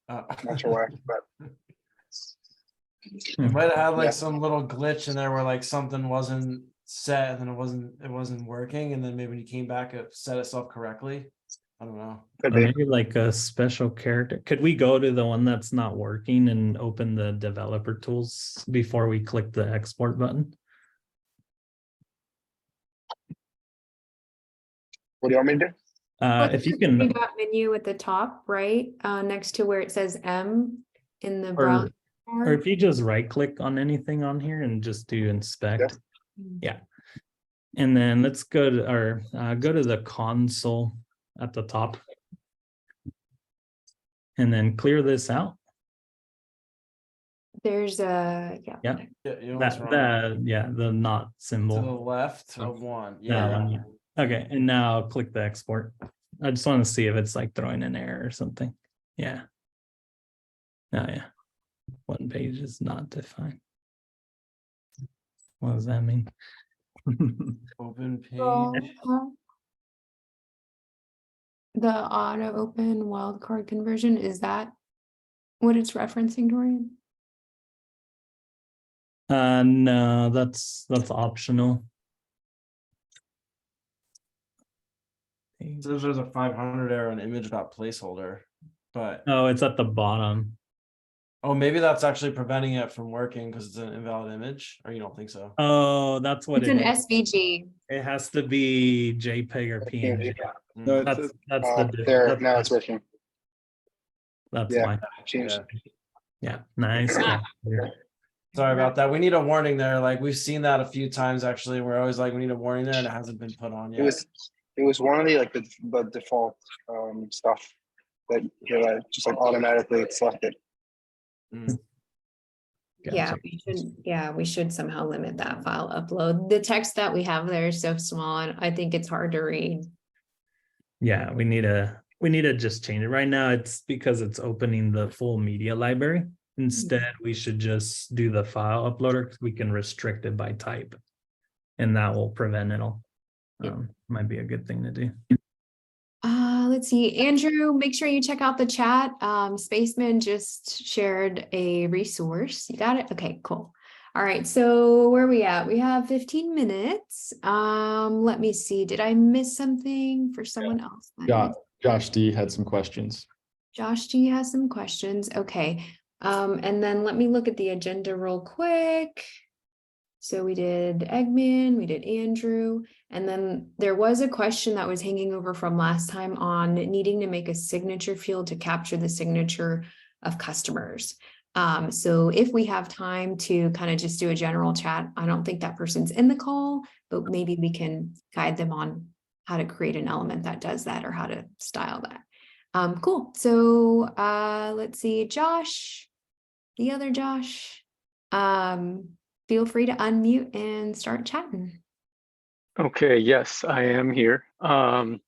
Speaker 8: Not sure why, but
Speaker 5: it might have had some little glitch in there where like something wasn't set and then it wasn't working, and then maybe when you came back it set itself correctly. I don't know.
Speaker 8: could
Speaker 4: Or
Speaker 8: be.
Speaker 4: maybe like a special character. Could we go to the one that's not working and open the developer tools before we click the export button?
Speaker 8: What do you want me to do?
Speaker 4: If you can,
Speaker 1: Menu at the top, right, next to where it says M in the
Speaker 4: or
Speaker 1: browser.
Speaker 4: Or if you just right click on anything on here and just do inspect. Yeah. And then let's go to go to the console at the top. And then clear this out.
Speaker 1: There's a, yeah.
Speaker 4: Yeah.
Speaker 5: Yeah, you know what's wrong.
Speaker 4: The not
Speaker 5: To the
Speaker 4: symbol.
Speaker 5: left of one.
Speaker 4: That
Speaker 5: Yeah.
Speaker 4: one, yeah. Okay, and now click the export. I just want to see if it's like throwing an error or something. Yeah. Oh yeah. One page is not defined. What does that mean?
Speaker 5: Open page.
Speaker 1: The auto open wildcard conversion, is that what it's referencing, Dorian?
Speaker 4: No, that's optional.
Speaker 5: It says there's a 500 error on image.placeholder, but
Speaker 4: Oh, it's at the bottom.
Speaker 5: oh, maybe that's actually preventing it from working because it's an invalid image, or you don't think so?
Speaker 4: Oh, that's what
Speaker 1: It's
Speaker 4: it
Speaker 1: an
Speaker 4: is.
Speaker 1: SVG.
Speaker 4: It has to be JPEG or PNG.
Speaker 3: No, it's,
Speaker 4: That's
Speaker 8: There,
Speaker 4: that's,
Speaker 8: now it's working.
Speaker 4: that's
Speaker 8: Yeah.
Speaker 4: why.
Speaker 8: Changed.
Speaker 4: Yeah, nice.
Speaker 5: Sorry about that. We need a warning there. Like we've seen that a few times actually. We're always like, we need a warning there, and it hasn't been put on yet.
Speaker 8: It was one of the like the default stuff that just like automatically selected.
Speaker 1: Yeah, we should somehow limit that file upload. The text that we have there is so small, and I think it's hard to read.
Speaker 4: Yeah, we need to just change it. Right now it's because it's opening the full media library. Instead, we should just do the file uploader because we can restrict it by type. And that will prevent it all. Might be a good thing to do.
Speaker 1: Let's see, Andrew, make sure you check out the chat. Spaceman just shared a resource. You got it? Okay, cool. All right, so where are we at? We have 15 minutes. Let me see. Did I miss something for someone else?
Speaker 3: Josh D had some questions.
Speaker 1: Josh G has some questions. Okay. And then let me look at the agenda real quick. So we did Eggman, we did Andrew, and then there was a question that was hanging over from last time on needing to make a signature field to capture the signature of customers. So if we have time to kind of just do a general chat, I don't think that person's in the call, but maybe we can guide them on how to create an element that does that or how to style that. Cool. So let's see, Josh, the other Josh. Feel free to unmute and start chatting.
Speaker 9: Okay, yes, I am here. Can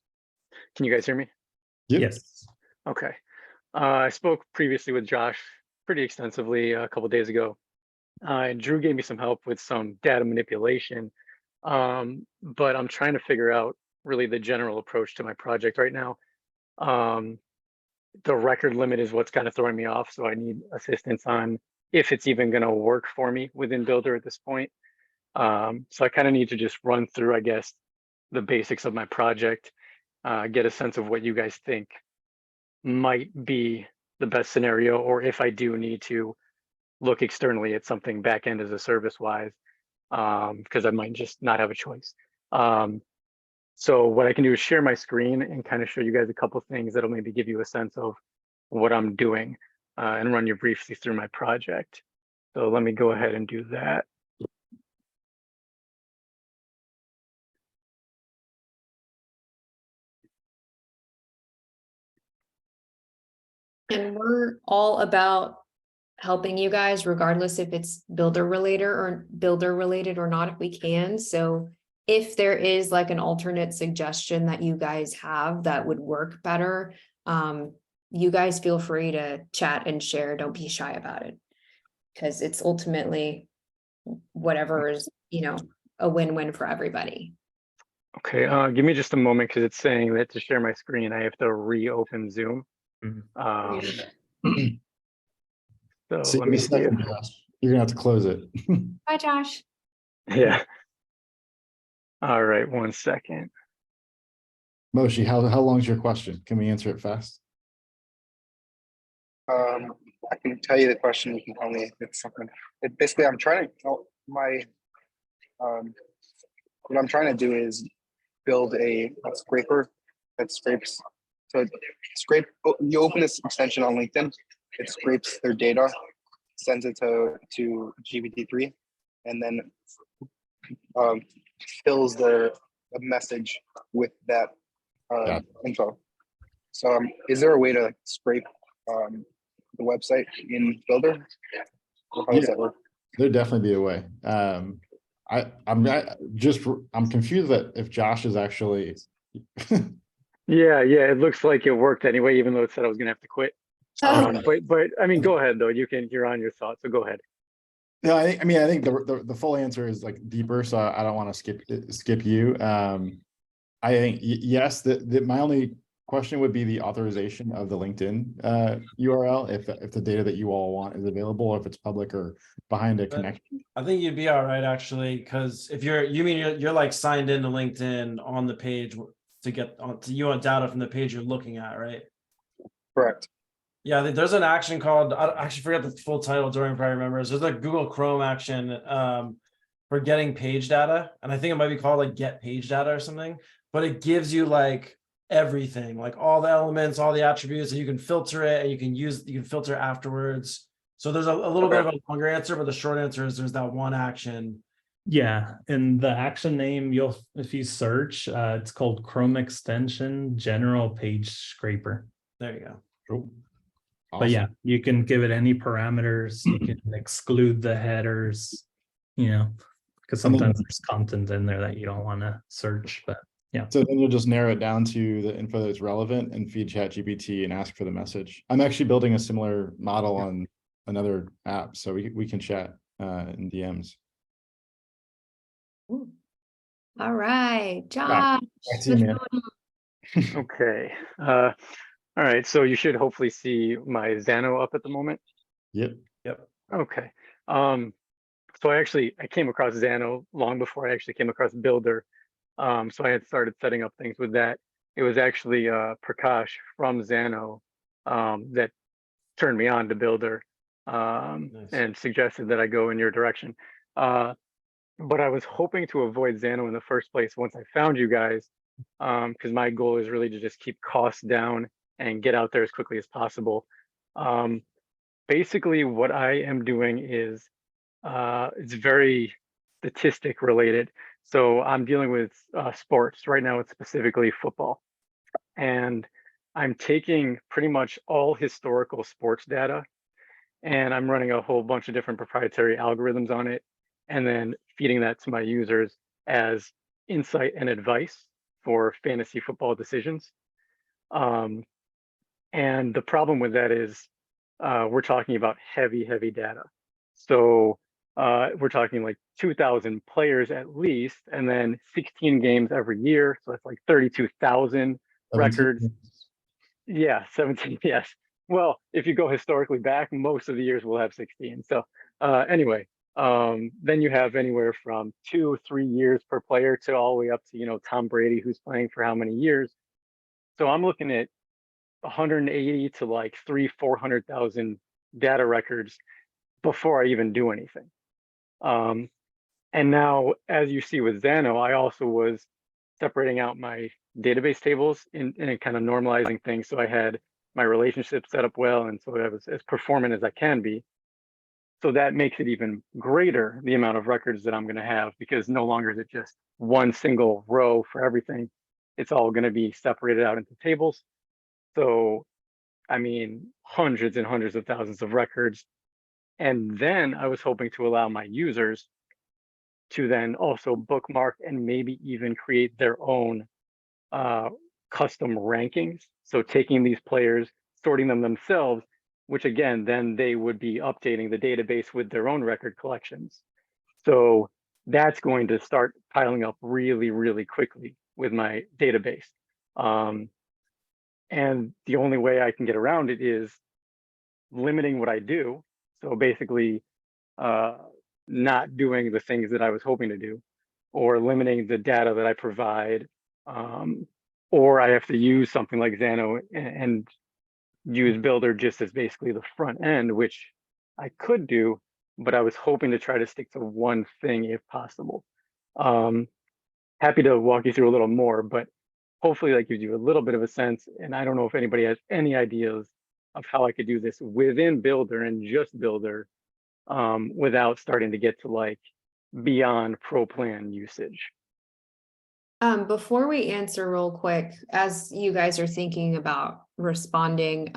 Speaker 9: you guys hear me?
Speaker 3: Yep.
Speaker 4: Yes.
Speaker 9: Okay. I spoke previously with Josh pretty extensively a couple days ago. Drew gave me some help with some data manipulation, but I'm trying to figure out really the general approach to my project right now. The record limit is what's kind of throwing me off, so I need assistance on if it's even going to work for me within Builder at this point. So I kind of need to just run through, I guess, the basics of my project, get a sense of what you guys think might be the best scenario, or if I do need to look externally at something back end as a service wise, because I might just not have a choice. So what I can do is share my screen and kind of show you guys a couple things that'll maybe give you a sense of what I'm doing and run you briefly through my project. So let me go ahead and do that.
Speaker 1: And we're all about helping you guys, regardless if it's builder related or not, if we can. So if there is like an alternate suggestion that you guys have that would work better, you guys feel free to chat and share. Don't be shy about it, because it's ultimately whatever is, a win-win for everybody.
Speaker 9: Okay, give me just a moment because it's saying that to share my screen, I have to reopen Zoom. So
Speaker 3: See,
Speaker 9: let me see.
Speaker 3: You're gonna have to close it.
Speaker 1: Bye, Josh.
Speaker 9: Yeah. All right, 1 second.
Speaker 3: Moshi, how long is your question? Can we answer it fast?
Speaker 8: I can tell you the question. You can tell me if it's something. Basically, I'm trying to what I'm trying to do is build a scraper that scrapes. So you open this extension on LinkedIn, it scrapes their data sends it to GPT-3, and then fills the message with that
Speaker 3: Yeah.
Speaker 8: info. So is there a way to like scrape the website in Builder? Or how does that work?
Speaker 3: There'd definitely be a way. I'm confused that if Josh is actually
Speaker 9: Yeah, it looks like it worked anyway, even though it said I was gonna have to quit. But I mean, go ahead though. You're on your thoughts, so go ahead.
Speaker 3: No, I think the full answer is like deeper, so I don't want to skip you. I think yes. My only question would be the authorization of the LinkedIn URL if the data that you all want is available, or if it's public or behind a connection.
Speaker 5: I think you'd be all right actually, because if you're like signed into LinkedIn on the page to get on to you want data from the page you're looking at, right?
Speaker 8: Correct.
Speaker 5: Yeah, there's an action called, I actually forget the full title, Dorian probably remembers. There's a Google Chrome action for getting page data. And I think it might be called like get page data or something, but it gives you like everything, like all the elements, all the attributes, and you can filter it and you can filter afterwards. So there's a little bit of a longer answer, but the short answer is there's that one action.
Speaker 4: Yeah, and the action name, if you search, it's called Chrome extension general page scraper.
Speaker 5: There you go.
Speaker 3: Cool.
Speaker 4: But yeah, you can give it any parameters. You can exclude the headers, because sometimes there's content in there that you don't want to search. But yeah.
Speaker 3: So then you'll just narrow it down to the info that's relevant and feed ChatGPT and ask for the message. I'm actually building a similar model on another app, so we can chat in DMs.
Speaker 1: All right, Josh.
Speaker 3: Back to you, man.
Speaker 9: Okay. All right. So you should hopefully see my Xano up at the moment.
Speaker 3: Yep.
Speaker 9: Okay. So I came across Xano long before I actually came across Builder. So I had started setting up things with that. It was actually Prakash from Xano that turned me on to Builder and suggested that I go in your direction. But I was hoping to avoid Xano in the first place once I found you guys, because my goal is really to just keep costs down and get out there as quickly as possible. Basically, what I am doing is it's very statistic related. So I'm dealing with sports. Right now, it's specifically football. And I'm taking pretty much all historical sports data, and I'm running a whole bunch of different proprietary algorithms on it, and then feeding that to my users as insight and advice for fantasy football decisions. And the problem with that is we're talking about heavy data. So we're talking like 2,000 players at least, and then 16 games every year. So that's like 32,000 records. Yeah, 17, yes. Well, if you go historically back, most of the years will have 16. So anyway, then you have anywhere from 2 or 3 years per player to all the way up to, Tom Brady, who's playing for how many years. So I'm looking at 180 to like 300,000-400,000 data records before I even do anything. And now, as you see with Xano, I also was separating out my database tables and kind of normalizing things. So I had my relationship set up well, and so I was as performant as I can be. So that makes it even greater, the amount of records that I'm going to have, because no longer is it just one single row for everything. It's all going to be separated out into tables. So, I mean, hundreds and hundreds of thousands of records. And then I was hoping to allow my users to then also bookmark and maybe even create their own custom rankings. So taking these players, sorting them themselves, which again, then they would be updating the database with their own record collections. So that's going to start piling up really quickly with my database. And the only way I can get around it is limiting what I do. So basically not doing the things that I was hoping to do, or limiting the data that I provide, or I have to use something like Xano and use Builder just as basically the front end, which I could do, but I was hoping to try to stick to one thing if possible. Happy to walk you through a little more, but hopefully that gives you a little bit of a sense. And I don't know if anybody has any ideas of how I could do this within Builder and just Builder without starting to get to like beyond pro plan usage.
Speaker 1: Before we answer real quick, as you guys are thinking about responding,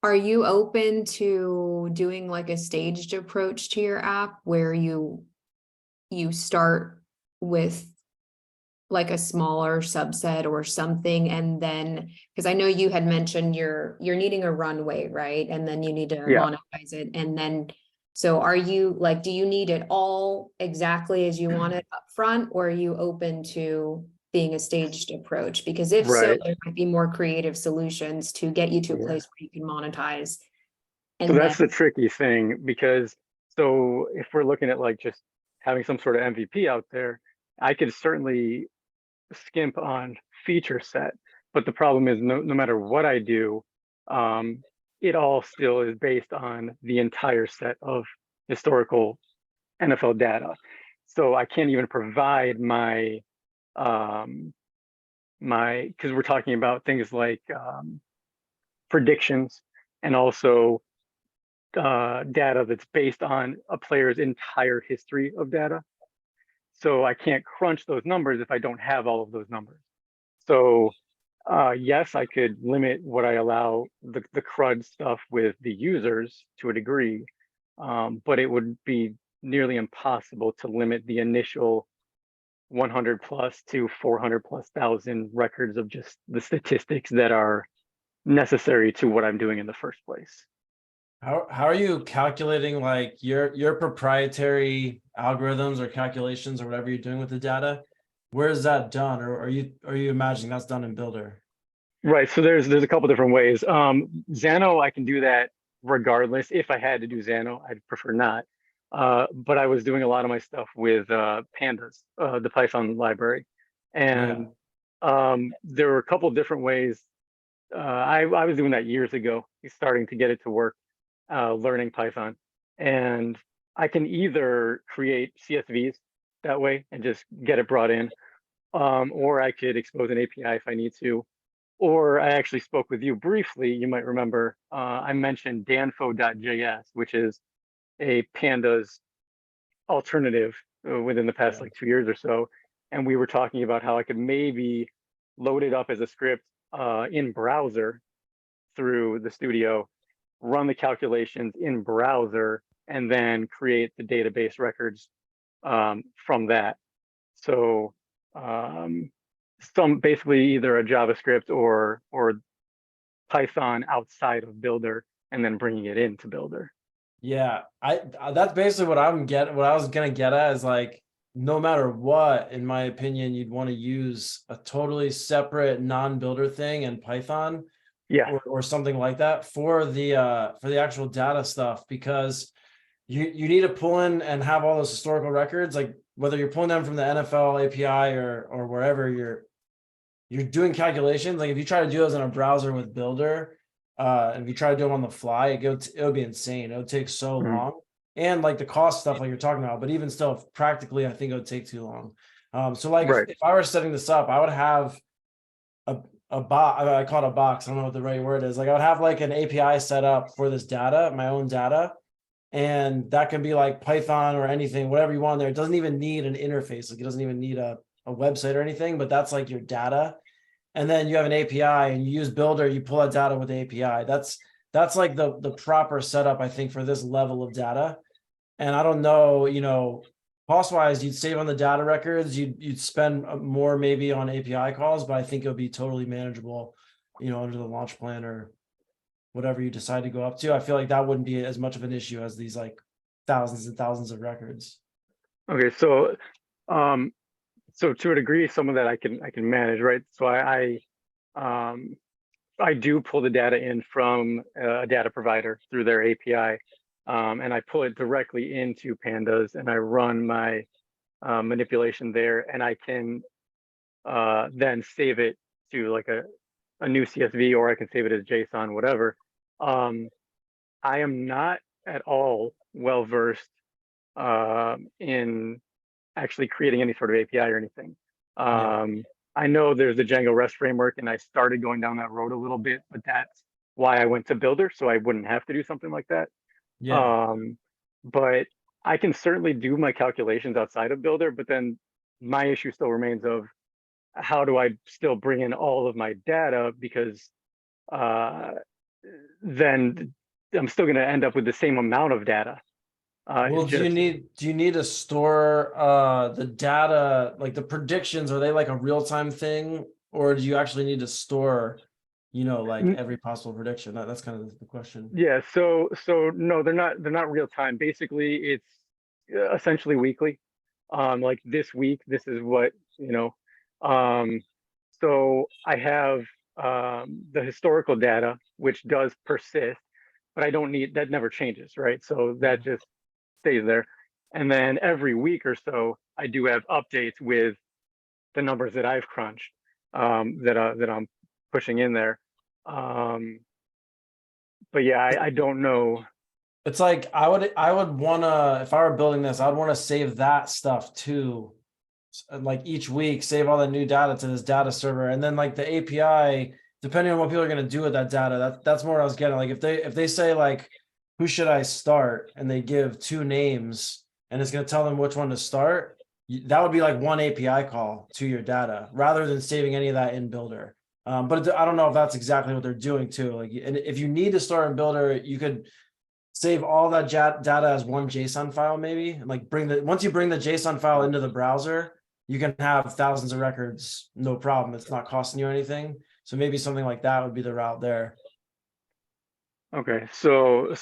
Speaker 1: are you open to doing like a staged approach to your app where you start with like a smaller subset or something, and then, because I know you had mentioned you're needing a runway, right? And then you need to
Speaker 9: Yeah.
Speaker 1: monetize it, and then so are you like, do you need it all exactly as you want it up front, or are you open to being a staged approach? Because if so,
Speaker 9: Right.
Speaker 1: there might be more creative solutions to get you to a
Speaker 9: Yeah.
Speaker 1: place where you can monetize.
Speaker 9: So
Speaker 1: And
Speaker 9: that's
Speaker 1: then
Speaker 9: the tricky thing, because so if we're looking at like just having some sort of MVP out there, I could certainly skimp on feature set, but the problem is no matter what I do, it all still is based on the entire set of historical NFL data. So I can't even provide my because we're talking about things like predictions and also data that's based on a player's entire history of data. So I can't crunch those numbers if I don't have all of those numbers. So yes, I could limit what I allow the CRUD stuff with the users to a degree, but it would be nearly impossible to limit the initial 100 plus to 400 plus thousand records of just the statistics that are necessary to what I'm doing in the first place.
Speaker 5: How are you calculating like your proprietary algorithms or calculations or whatever you're doing with the data? Where is that done, or are you imagining that's done in Builder?
Speaker 9: Right. So there's a couple different ways. Xano, I can do that regardless. If I had to do Xano, I'd prefer not. But I was doing a lot of my stuff with Pandas, the Python library, and there were a couple different ways. I was doing that years ago, starting to get it to work, learning Python, and I can either create CSVs that way and just get it brought in, or I could expose an API if I need to. Or I actually spoke with you briefly, you might remember, I mentioned danfo.js, which is a Pandas alternative within the past like 2 years or so. And we were talking about how I could maybe load it up as a script in browser through the studio, run the calculations in browser, and then create the database records from that. So some basically either a JavaScript or Python outside of Builder, and then bringing it into Builder.
Speaker 5: Yeah, that's basically what what I was gonna get at is like, no matter what, in my opinion, you'd want to use a totally separate non-builder thing in Python,
Speaker 9: Yeah,
Speaker 5: or something like that for the actual data stuff, because you need to pull in and have all those historical records, like whether you're pulling them from the NFL API or wherever you're doing calculations. Like if you try to do those in a browser with Builder, and if you try to do them on the fly, it would be insane. It would take so long, and like the cost stuff like you're talking about. But even still, practically, I think it would take too long. So like if I were setting this up, I would have a box. I call it a box. I don't know what the right word is. Like I would have like an API set up for this data, my own data. And that can be like Python or anything, whatever you want there. It doesn't even need an interface. Like it doesn't even need a website or anything, but that's like your data. And then you have an API and you use Builder, you pull that data with the API. That's like the proper setup, I think, for this level of data. And I don't know, cost-wise, you'd save on the data records, you'd spend more maybe on API calls, but I think it would be totally manageable, under the launch plan or whatever you decide to go up to. I feel like that wouldn't be as much of an issue as these like thousands and thousands of records.
Speaker 9: Okay, so so to a degree, some of that I can manage, right? So I do pull the data in from a data provider through their API, and I pull it directly into Pandas, and I run my manipulation there, and I can then save it to like a new CSV, or I can save it as JSON, whatever. I am not at all well versed in actually creating any sort of API or anything. I know there's the Django REST framework, and I started going down that road a little bit, but that's why I went to Builder, so I wouldn't have to do something like that.
Speaker 5: Yeah.
Speaker 9: But I can certainly do my calculations outside of Builder, but then my issue still remains of how do I still bring in all of my data, because then I'm still going to end up with the same amount of data.
Speaker 5: Well,
Speaker 9: It's
Speaker 5: do you
Speaker 9: just,
Speaker 5: need to store the data, like the predictions, are they like a real-time thing, or do you actually need to store, like every possible prediction? That's kind of the question.
Speaker 9: yeah, so no, they're not real time. Basically, it's essentially weekly. Like this week, this is what, so I have the historical data, which does persist, but I don't need, that never changes, right? So that just stays there. And then every week or so, I do have updates with the numbers that I've crunched, that I'm pushing in there. But yeah, I don't know.
Speaker 5: It's like I would wanna, if I were building this, I would want to save that stuff too. Like each week, save all the new data to this data server, and then like the API, depending on what people are gonna do with that data, that's more what I was getting. Like if they say like, who should I start, and they give 2 names, and it's gonna tell them which one to start, that would be like one API call to your data, rather than saving any of that in Builder. But I don't know if that's exactly what they're doing too. Like, and if you need to store in Builder, you could save all that data as one JSON file, maybe, and like once you bring the JSON file into the browser, you can have thousands of records, no problem. It's not costing you anything. So maybe something like that would be the route there.
Speaker 9: Okay, so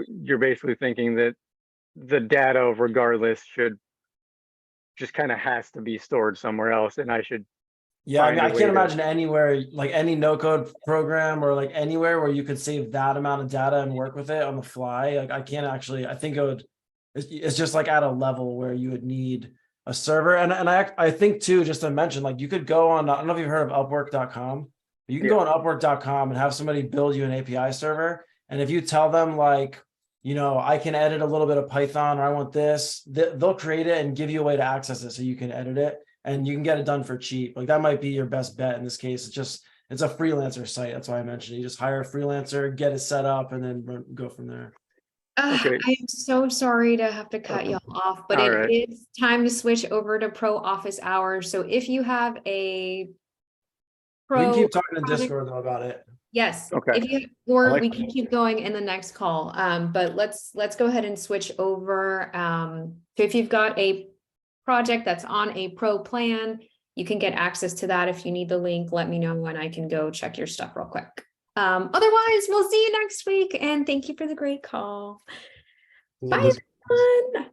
Speaker 9: you're basically thinking that the data, regardless, should just kind of has to be stored somewhere else, and I should
Speaker 5: Yeah, I mean,
Speaker 9: find a
Speaker 5: I
Speaker 9: way
Speaker 5: can't
Speaker 9: to.
Speaker 5: imagine anywhere, like any no-code program or like anywhere where you could save that amount of data and work with it on the fly. Like I can't actually, I think it's just like at a level where you would need a server. And I think too, just to mention, like you could go on, I don't know if you've heard of Upwork.com, but you can go on Upwork.com and have somebody build you an API server. And if you tell them like, I can edit a little bit of Python, or I want this, they'll create it and give you a way to access it so you can edit it. And you can get it done for cheap. Like that might be your best bet in this case. It's a freelancer site. That's why I mentioned it. You just hire a freelancer, get it set up, and then go from there.
Speaker 9: Okay.
Speaker 1: I'm so sorry to have to cut y'all off, but
Speaker 9: All
Speaker 1: it
Speaker 9: right.
Speaker 1: is time to switch over to pro office hours. So if you have a
Speaker 5: We can
Speaker 1: pro
Speaker 5: keep talking in
Speaker 1: project,
Speaker 5: Discord though about it.
Speaker 1: yes,
Speaker 9: Okay.
Speaker 1: if you, or
Speaker 3: like
Speaker 1: we can keep going in the next call. But let's go ahead and switch over. So if you've got a project that's on a pro plan, you can get access to that. If you need the link, let me know and I can go check your stuff real quick. Otherwise, we'll see you next week, and thank you for the great call. Bye, everyone.